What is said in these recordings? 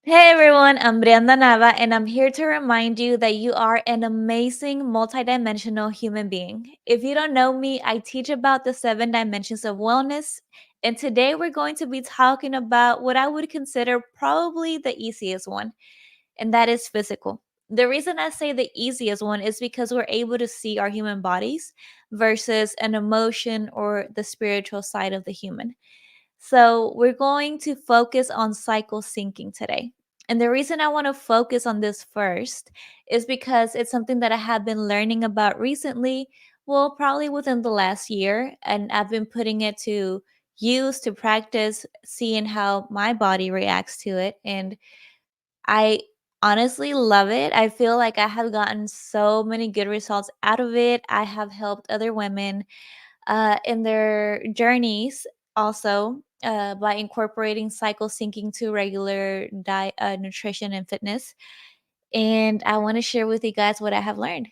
Hey everyone, I'm Brianda Nava, and I'm here to remind you that you are an amazing multidimensional human being. If you don't know me, I teach about the 7 dimensions of wellness, and today we're going to be talking about what I would consider probably the easiest one, and that is physical. The reason I say the easiest one is because we're able to see our human bodies versus an emotion or the spiritual side of the human. So, we're going to focus on cycle syncing today. And the reason I want to focus on this first is because it's something that I have been learning about recently, well, probably within the last year. And I've been putting it to use, to practice, seeing how my body reacts to it. And I honestly love it. I feel like I have gotten so many good results out of it. I have helped other women in their journeys also by incorporating cycle syncing to regular diet, nutrition, and fitness. And I want to share with you guys what I have learned.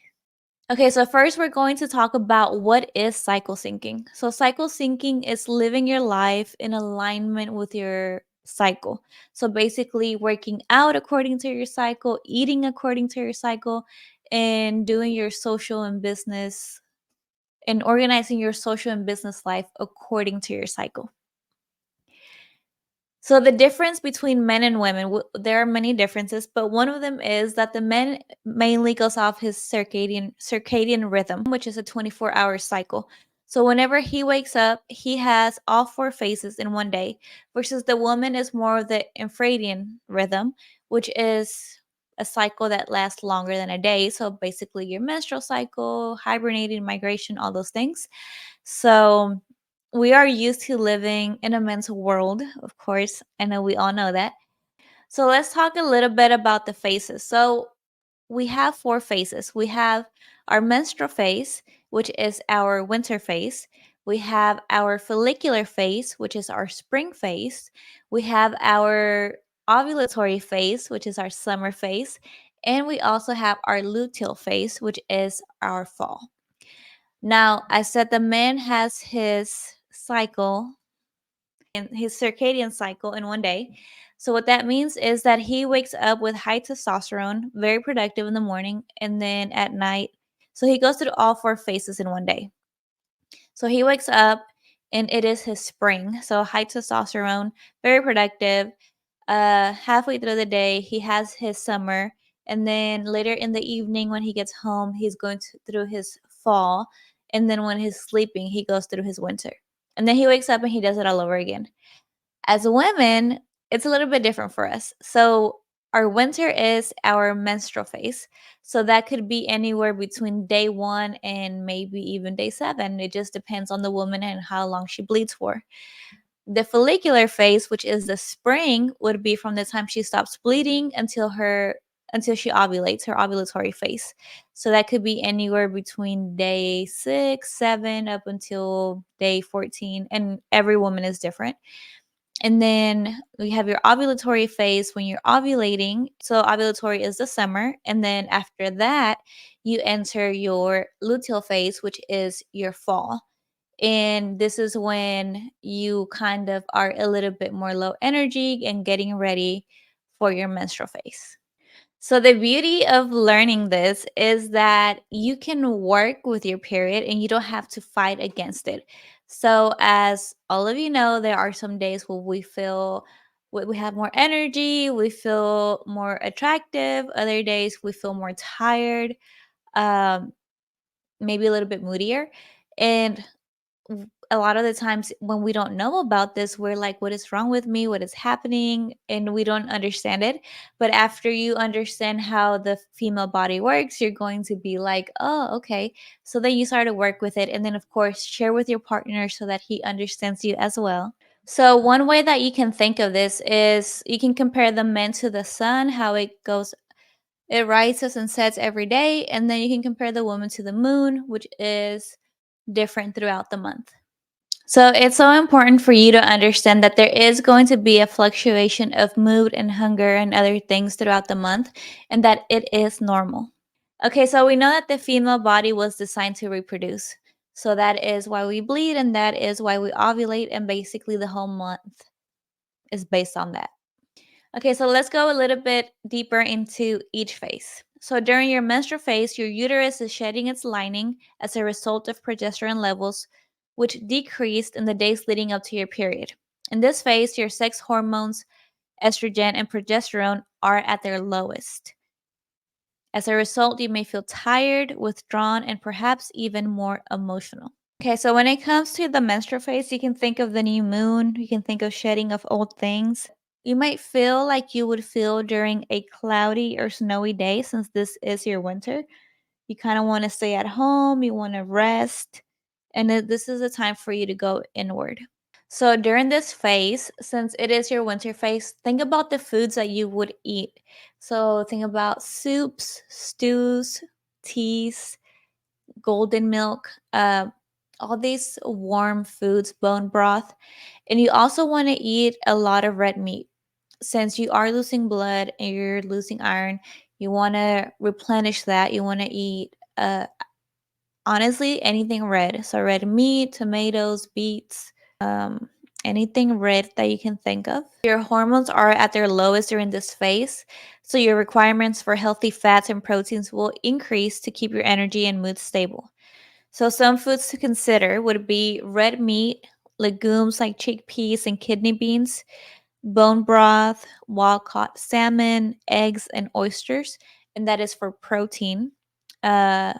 Okay, so first we're going to talk about what is cycle syncing. So cycle syncing is living your life in alignment with your cycle. So basically working out according to your cycle, eating according to your cycle, and doing your social and business and organizing your social and business life according to your cycle. So the difference between men and women, there are many differences, but one of them is that the men mainly goes off his circadian rhythm, which is a 24-hour cycle. So whenever he wakes up, he has all four phases in one day, versus the woman is more of the infradian rhythm, which is a cycle that lasts longer than a day. So basically your menstrual cycle, hibernating, migration, all those things. So we are used to living in a men's world, of course. I know we all know that. So let's talk a little bit about the phases. So we have four phases. We have our menstrual phase, which is our winter phase. We have our follicular phase, which is our spring phase. We have our ovulatory phase, which is our summer phase. And we also have our luteal phase, which is our fall. Now, I said the man has his cycle and his circadian cycle in one day. So, what that means is that he wakes up with high testosterone, very productive in the morning, and then at night. So, he goes through all four phases in one day. So, he wakes up and it is his spring. So, high testosterone, very productive. Halfway through the day, he has his summer. And then later in the evening, when he gets home, he's going through his fall. And then when he's sleeping, he goes through his winter. And then he wakes up and he does it all over again. As women, it's a little bit different for us. So, our winter is our menstrual phase. So, that could be anywhere between day one and maybe even day seven. It just depends on the woman and how long she bleeds for. The follicular phase, which is the spring, would be from the time she stops bleeding until she ovulates, her ovulatory phase. So that could be anywhere between day 6, 7 up until day 14, and every woman is different. And then we have your ovulatory phase when you're ovulating. So ovulatory is the summer, and then after that, you enter your luteal phase, which is your fall. And this is when you kind of are a little bit more low energy and getting ready for your menstrual phase. So, the beauty of learning this is that you can work with your period and you don't have to fight against it. So, as all of you know, there are some days where we have more energy, we feel more attractive, other days we feel more tired, um, maybe a little bit moodier. And a lot of the times when we don't know about this, we're like, what is wrong with me? What is happening? And we don't understand it. But after you understand how the female body works, you're going to be like, oh, okay. So then you start to work with it. And then, of course, share with your partner so that he understands you as well. So, one way that you can think of this is you can compare the men to the sun, how it rises and sets every day. And then you can compare the woman to the moon, which is different throughout the month. So it's so important for you to understand that there is going to be a fluctuation of mood and hunger and other things throughout the month, and that it is normal. Okay, so we know that the female body was designed to reproduce. So that is why we bleed and that is why we ovulate, and basically the whole month is based on that. Okay, so let's go a little bit deeper into each phase. So during your menstrual phase, your uterus is shedding its lining as a result of progesterone levels, which decreased in the days leading up to your period. In this phase, your sex hormones, estrogen and progesterone, are at their lowest. As a result, you may feel tired, withdrawn, and perhaps even more emotional. Okay, so when it comes to the menstrual phase, you can think of the new moon, you can think of shedding of old things. You might feel like you would feel during a cloudy or snowy day since this is your winter. You kind of want to stay at home, you want to rest, and this is a time for you to go inward. So during this phase, since it is your winter phase, think about the foods that you would eat. So think about soups, stews, teas, golden milk, all these warm foods, bone broth. And you also want to eat a lot of red meat. Since you are losing blood and you're losing iron, you want to replenish that. You want to eat, honestly, anything red. So red meat, tomatoes, beets, um, anything red that you can think of. Your hormones are at their lowest during this phase, so your requirements for healthy fats and proteins will increase to keep your energy and mood stable. So some foods to consider would be red meat, legumes like chickpeas and kidney beans, bone broth, wild caught salmon, eggs, and oysters, and that is for protein. For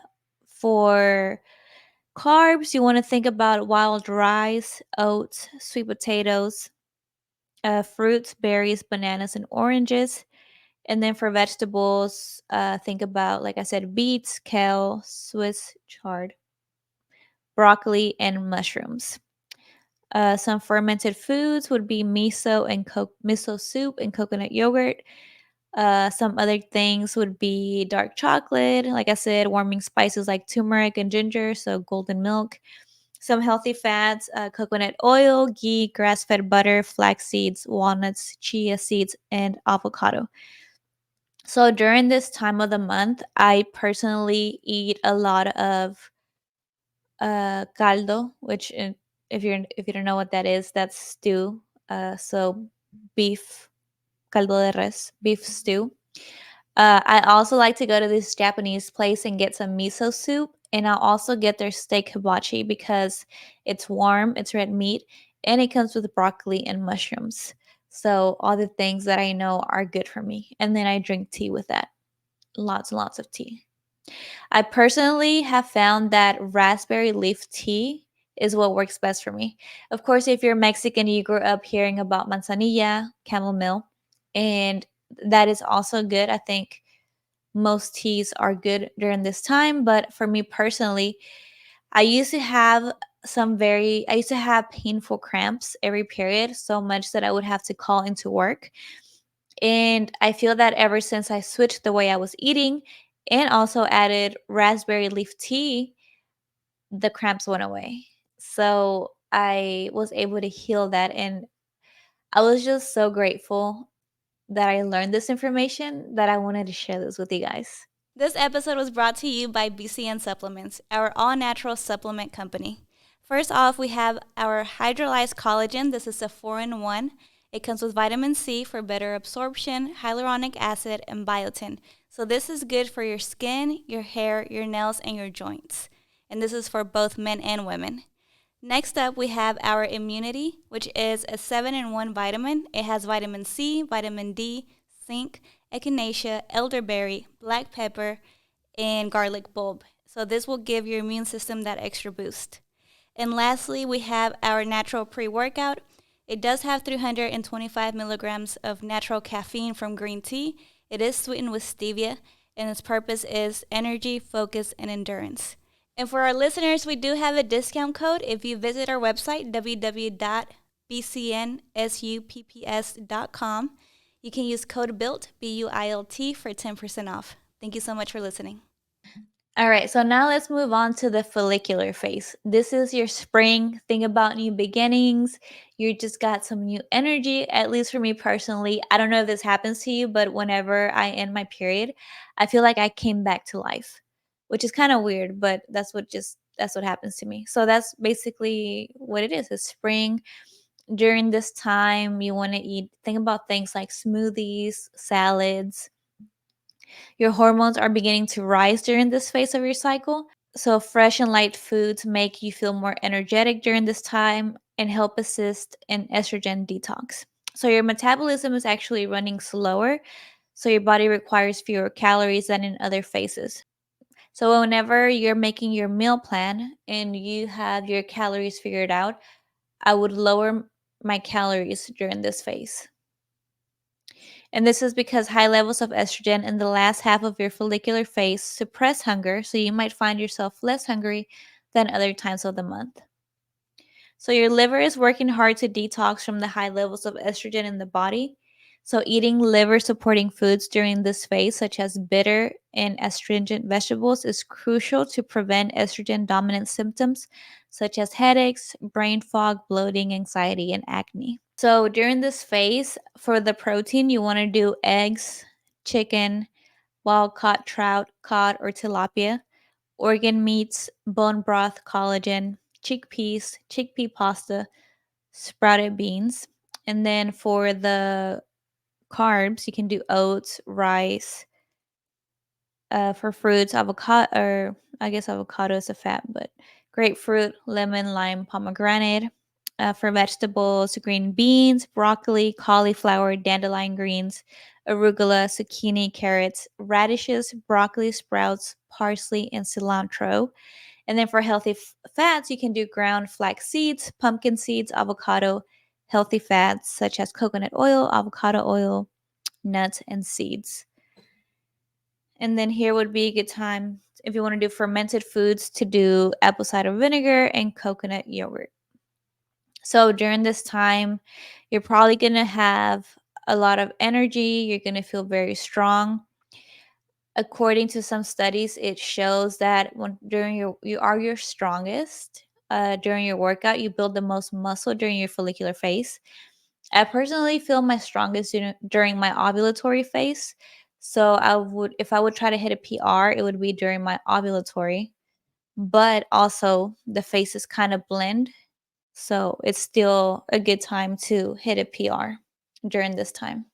carbs, you want to think about wild rice, oats, sweet potatoes, fruits, berries, bananas, and oranges. And then for vegetables, think about, like I said, beets, kale, Swiss chard, broccoli, and mushrooms. Some fermented foods would be miso soup and coconut yogurt. Some other things would be dark chocolate, like I said, warming spices like turmeric and ginger, so golden milk. Some healthy fats, coconut oil, ghee, grass fed butter, flax seeds, walnuts, chia seeds, and avocado. So during this time of the month, I personally eat a lot of caldo, which if you don't know what that is, that's stew. So beef, caldo de res, beef stew. I also like to go to this Japanese place and get some miso soup, and I'll also get their steak hibachi because it's warm, it's red meat, and it comes with broccoli and mushrooms. So all the things that I know are good for me. And then I drink tea with that. Lots and lots of tea. I personally have found that raspberry leaf tea is what works best for me. Of course, if you're Mexican, you grew up hearing about manzanilla, chamomile, and that is also good. I think most teas are good during this time, but for me personally, I used to have I used to have painful cramps every period, so much that I would have to call into work. And I feel that ever since I switched the way I was eating and also added raspberry leaf tea, the cramps went away. So I was able to heal that. And I was just so grateful that I learned this information that I wanted to share this with you guys. This episode was brought to you by BCN Supplements, our all natural supplement company. First off, we have our hydrolyzed collagen. This is a 4-in-1. It comes with vitamin C for better absorption, hyaluronic acid, and biotin. So, this is good for your skin, your hair, your nails, and your joints. And this is for both men and women. Next up, we have our immunity, which is a 7-in-1 vitamin. It has vitamin C, vitamin D, zinc, echinacea, elderberry, black pepper, and garlic bulb. So this will give your immune system that extra boost. And lastly, we have our natural pre-workout. It does have 325 milligrams of natural caffeine from green tea. It is sweetened with stevia, and its purpose is energy, focus, and endurance. And for our listeners, we do have a discount code. If you visit our website, www.bcnsupps.com, you can use code BUILT, BUILT, for 10% off. Thank you so much for listening. All right, so now let's move on to the follicular phase. This is your spring. Think about new beginnings. You just got some new energy, at least for me personally. I don't know if this happens to you, but whenever I end my period, I feel like I came back to life, which is kind of weird, but that's what happens to me. So that's basically what it is. It's spring. During this time, you want to think about things like smoothies, salads. Your hormones are beginning to rise during this phase of your cycle. So, fresh and light foods make you feel more energetic during this time and help assist in estrogen detox. So, your metabolism is actually running slower. So, your body requires fewer calories than in other phases. So, whenever you're making your meal plan and you have your calories figured out, I would lower my calories during this phase. And this is because high levels of estrogen in the last half of your follicular phase suppress hunger, so you might find yourself less hungry than other times of the month. So, your liver is working hard to detox from the high levels of estrogen in the body. So, eating liver supporting foods during this phase, such as bitter and astringent vegetables, is crucial to prevent estrogen dominant symptoms such as headaches, brain fog, bloating, anxiety, and acne. So, during this phase, for the protein, you want to do eggs, chicken, wild caught trout, cod, or tilapia, organ meats, bone broth, collagen, chickpeas, chickpea pasta, sprouted beans. And then for the carbs, you can do oats, rice. For fruits, avocado, or I guess avocado is a fat, but grapefruit, lemon, lime, pomegranate. For vegetables, green beans, broccoli, cauliflower, dandelion greens, arugula, zucchini, carrots, radishes, broccoli, sprouts, parsley, and cilantro. And then for healthy fats, you can do ground flax seeds, pumpkin seeds, avocado, healthy fats such as coconut oil, avocado oil, nuts, and seeds. And then here would be a good time if you want to do fermented foods to do apple cider vinegar and coconut yogurt. So during this time, you're probably going to have a lot of energy. You're going to feel very strong. According to some studies, it shows that when during you are your strongest during your workout. You build the most muscle during your follicular phase. I personally feel my strongest during my ovulatory phase. So if I would try to hit a PR, it would be during my ovulatory. But also the phases kind of blend, so it's still a good time to hit a PR during this time,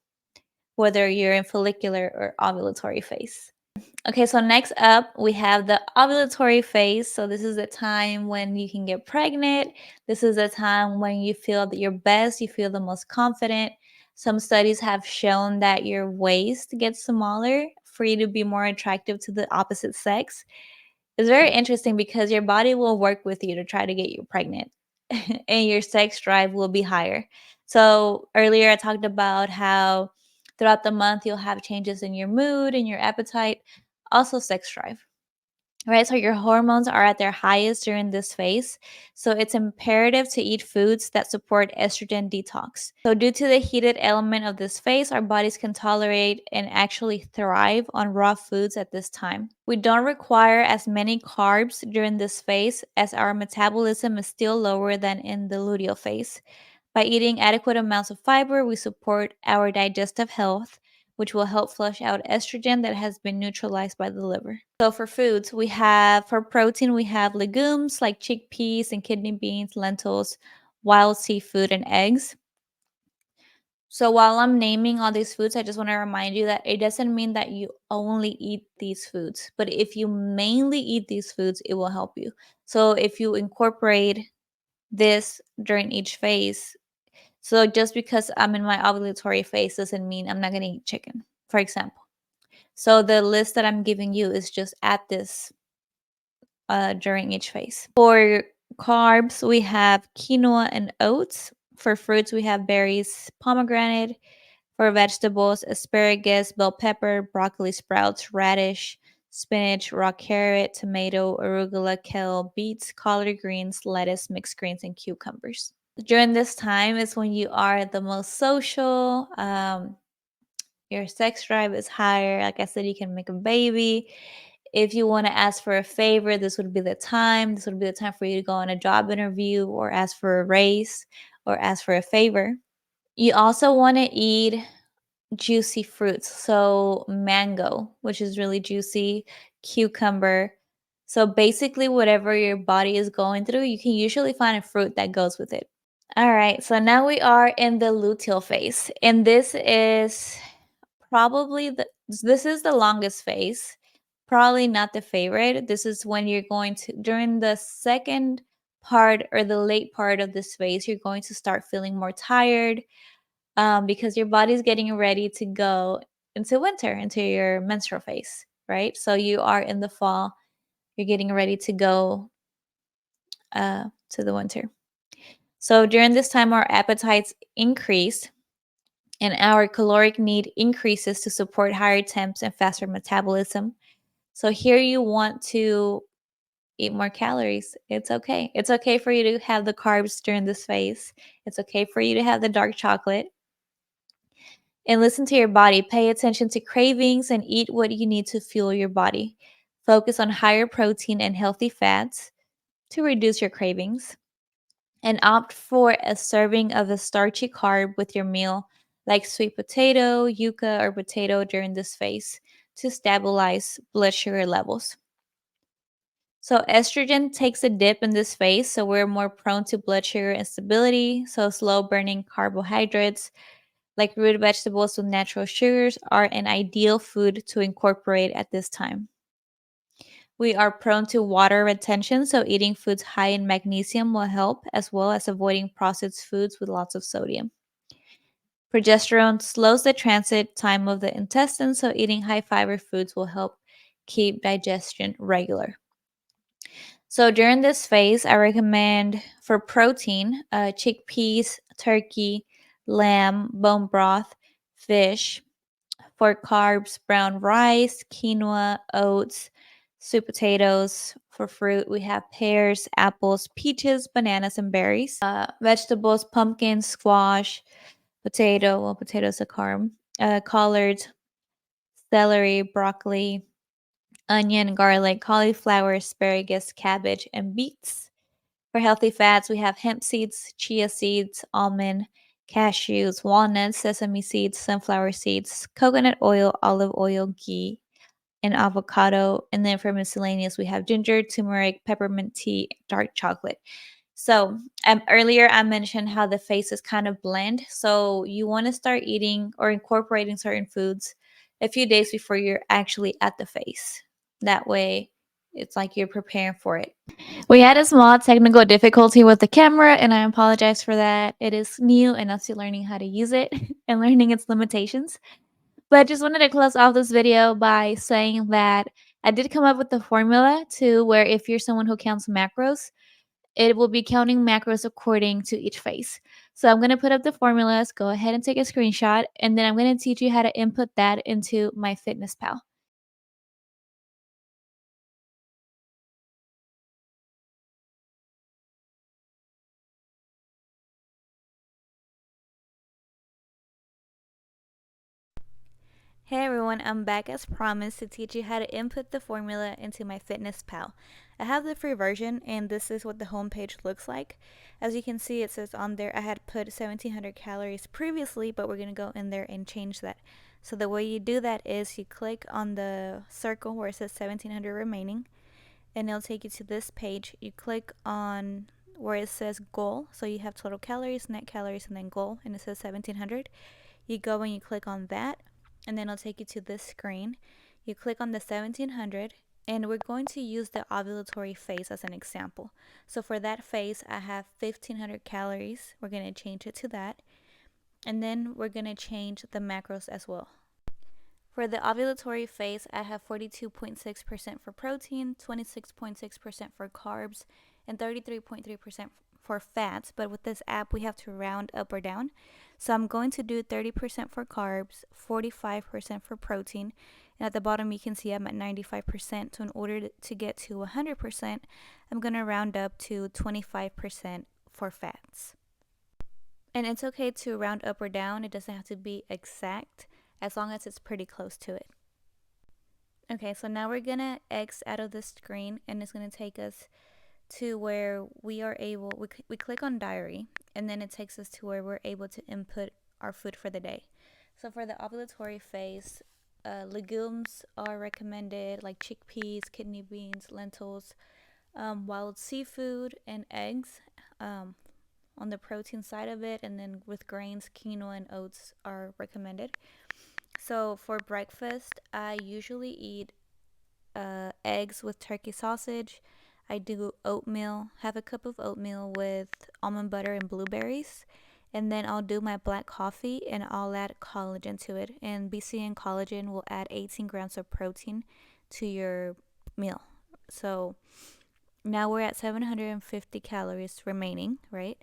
whether you're in follicular or ovulatory phase. Okay, so next up, we have the ovulatory phase. So, this is the time when you can get pregnant. This is the time when you feel that your best, you feel the most confident. Some studies have shown that your waist gets smaller for you to be more attractive to the opposite sex. It's very interesting because your body will work with you to try to get you pregnant, and your sex drive will be higher. So, earlier I talked about how throughout the month you'll have changes in your mood and your appetite, also sex drive. Right, so your hormones are at their highest during this phase. So it's imperative to eat foods that support estrogen detox. So, due to the heated element of this phase, our bodies can tolerate and actually thrive on raw foods at this time. We don't require as many carbs during this phase as our metabolism is still lower than in the luteal phase. By eating adequate amounts of fiber, we support our digestive health, which will help flush out estrogen that has been neutralized by the liver. So for foods, for protein, we have legumes like chickpeas and kidney beans, lentils, wild seafood, and eggs. So while I'm naming all these foods, I just want to remind you that it doesn't mean that you only eat these foods, but if you mainly eat these foods, it will help you. So if you incorporate this during each phase, so just because I'm in my ovulatory phase doesn't mean I'm not going to eat chicken, for example. So the list that I'm giving you is just at this during each phase. For carbs, we have quinoa and oats. For fruits, we have berries, pomegranate. For vegetables, asparagus, bell pepper, broccoli sprouts, radish, spinach, raw carrot, tomato, arugula, kale, beets, collard greens, lettuce, mixed greens, and cucumbers. During this time is when you are the most social. Your sex drive is higher. Like I said, you can make a baby. If you want to ask for a favor, this would be the time. This would be the time for you to go on a job interview or ask for a raise or ask for a favor. You also want to eat juicy fruits. So, mango, which is really juicy, cucumber. So, basically, whatever your body is going through, you can usually find a fruit that goes with it. All right, so now we are in the luteal phase, and this is probably this is the longest phase, probably not the favorite. This is when you're going to during the second part or the late part of this phase, you're going to start feeling more tired, because your body's getting ready to go into winter, into your menstrual phase, right? So you are in the fall, you're getting ready to go to the winter. So during this time, our appetites increase and our caloric need increases to support higher temps and faster metabolism. So here you want to eat more calories. It's okay. It's okay for you to have the carbs during this phase. It's okay for you to have the dark chocolate. And listen to your body. Pay attention to cravings and eat what you need to fuel your body. Focus on higher protein and healthy fats to reduce your cravings. And opt for a serving of a starchy carb with your meal, like sweet potato, yuca, or potato during this phase to stabilize blood sugar levels. So, estrogen takes a dip in this phase, so we're more prone to blood sugar instability. So, slow burning carbohydrates like root vegetables with natural sugars are an ideal food to incorporate at this time. We are prone to water retention, so eating foods high in magnesium will help, as well as avoiding processed foods with lots of sodium. Progesterone slows the transit time of the intestine, so eating high fiber foods will help keep digestion regular. So during this phase, I recommend for protein, chickpeas, turkey, lamb, bone broth, fish. For carbs, brown rice, quinoa, oats, sweet potatoes. For fruit, we have pears, apples, peaches, bananas, and berries. Vegetables, pumpkin, squash, potato. Well, potato's a carb. Collards, celery, broccoli, onion, garlic, cauliflower, asparagus, cabbage, and beets. For healthy fats, we have hemp seeds, chia seeds, almond, cashews, walnuts, sesame seeds, sunflower seeds, coconut oil, olive oil, ghee, and avocado. And then for miscellaneous, we have ginger, turmeric, peppermint tea, dark chocolate. So earlier I mentioned how the phases kind of blend. So you want to start eating or incorporating certain foods a few days before you're actually at the phase. That way, it's like you're preparing for it. We had a small technical difficulty with the camera, and I apologize for that. It is new, and I'm still learning how to use it and learning its limitations. But I just wanted to close off this video by saying that I did come up with the formula to where if you're someone who counts macros, it will be counting macros according to each phase. So I'm going to put up the formulas, go ahead and take a screenshot, and then I'm going to teach you how to input that into MyFitnessPal. Hey everyone, I'm back as promised to teach you how to input the formula into MyFitnessPal. I have the free version and this is what the homepage looks like. As you can see, it says on there I had put 1700 calories previously, but we're going to go in there and change that. So the way you do that is you click on the circle where it says 1700 remaining and it'll take you to this page. You click on where it says goal, so you have total calories, net calories, and then goal, and it says 1700. You go and you click on that, and then it'll take you to this screen. You click on the 1700, and we're going to use the ovulatory phase as an example. So for that phase, I have 1500 calories. We're going to change it to that, and then we're going to change the macros as well. For the ovulatory phase, I have 42.6% for protein, 26.6% for carbs, and 33.3% for fats. But with this app, we have to round up or down. So I'm going to do 30% for carbs, 45% for protein, and at the bottom you can see I'm at 95%. So in order to get to 100%, I'm going to round up to 25% for fats. And it's okay to round up or down. It doesn't have to be exact as long as it's pretty close to it. Okay, so now we're gonna X out of the screen and it's gonna take us to where we are able, we click on diary and then it takes us to where we're able to input our food for the day. So for the ovulatory phase, legumes are recommended like chickpeas, kidney beans, lentils, wild seafood, and eggs. On on the protein side of it, and then with grains, quinoa and oats are recommended. So for breakfast, I usually eat eggs with turkey sausage. I do oatmeal, have a cup of oatmeal with almond butter and blueberries. And then I'll do my black coffee and I'll add collagen to it. And BCN collagen will add 18 grams of protein to your meal. So now we're at 750 calories remaining, right?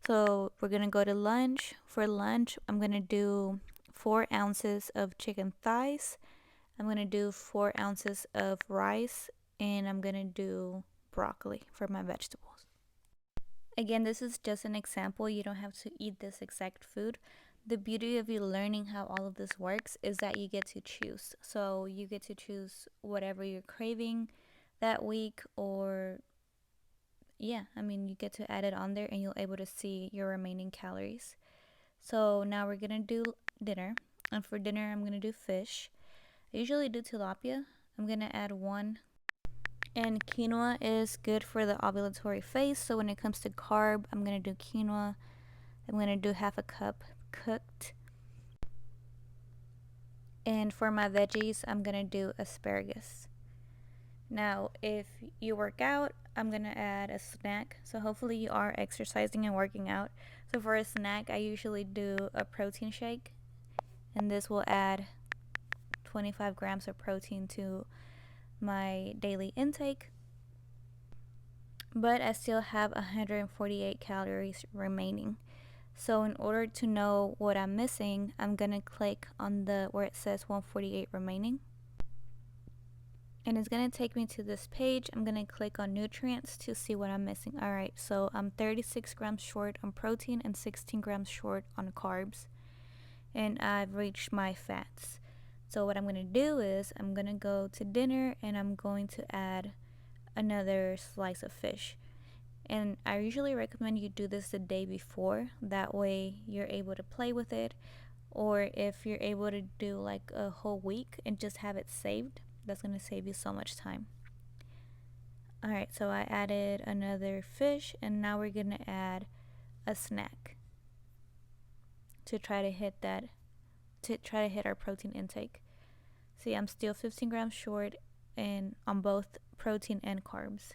So we're gonna go to lunch. For lunch, I'm gonna do 4 ounces of chicken thighs. I'm gonna do 4 ounces of rice, and I'm gonna do broccoli for my vegetables. Again, this is just an example. You don't have to eat this exact food. The beauty of you learning how all of this works is that you get to choose. So you get to choose whatever you're craving that week, or yeah, I mean, you get to add it on there and you'll able to see your remaining calories. So now we're gonna do dinner, and for dinner I'm gonna do fish. I usually do tilapia. I'm gonna add one. And quinoa is good for the ovulatory phase. So when it comes to carb, I'm gonna do quinoa. I'm gonna do half a cup cooked. And for my veggies, I'm gonna do asparagus. Now, if you work out, I'm gonna add a snack. So hopefully you are exercising and working out. So for a snack, I usually do a protein shake, and this will add 25 grams of protein to my daily intake. But I still have 148 calories remaining. So in order to know what I'm missing, I'm gonna click on the where it says 148 remaining. And it's gonna take me to this page. I'm gonna click on nutrients to see what I'm missing. Alright, so I'm 36 grams short on protein and 16 grams short on carbs. And I've reached my fats. So what I'm gonna do is I'm gonna go to dinner and I'm going to add another slice of fish. And I usually recommend you do this the day before. That way you're able to play with it. Or if you're able to do like a whole week and just have it saved, that's going to save you so much time. Alright, so I added another fish, and now we're going to add a snack to try to hit our protein intake. See, I'm still 15 grams short and on both protein and carbs.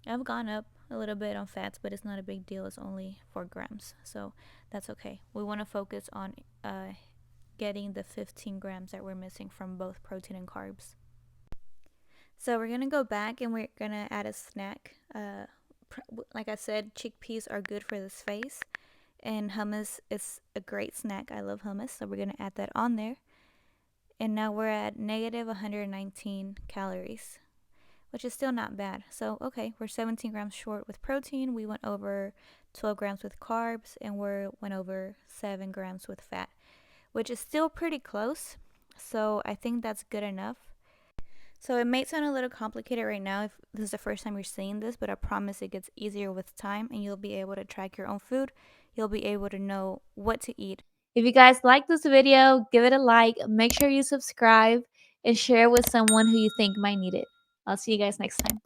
I've gone up a little bit on fats, but it's not a big deal. It's only 4 grams, so that's okay. We want to focus on getting the 15 grams that we're missing from both protein and carbs. So we're gonna go back and we're gonna add a snack. Like I said, chickpeas are good for this phase, and hummus is a great snack. I love hummus, so we're gonna add that on there. And now we're at negative 119 calories, which is still not bad. So, okay, we're 17 grams short with protein. We went over 12 grams with carbs, and we went over 7 grams with fat, which is still pretty close. So I think that's good enough. So it may sound a little complicated right now if this is the first time you're seeing this, but I promise it gets easier with time, and you'll be able to track your own food. You'll be able to know what to eat. If you guys like this video, give it a like, make sure you subscribe, and share it with someone who you think might need it. I'll see you guys next time.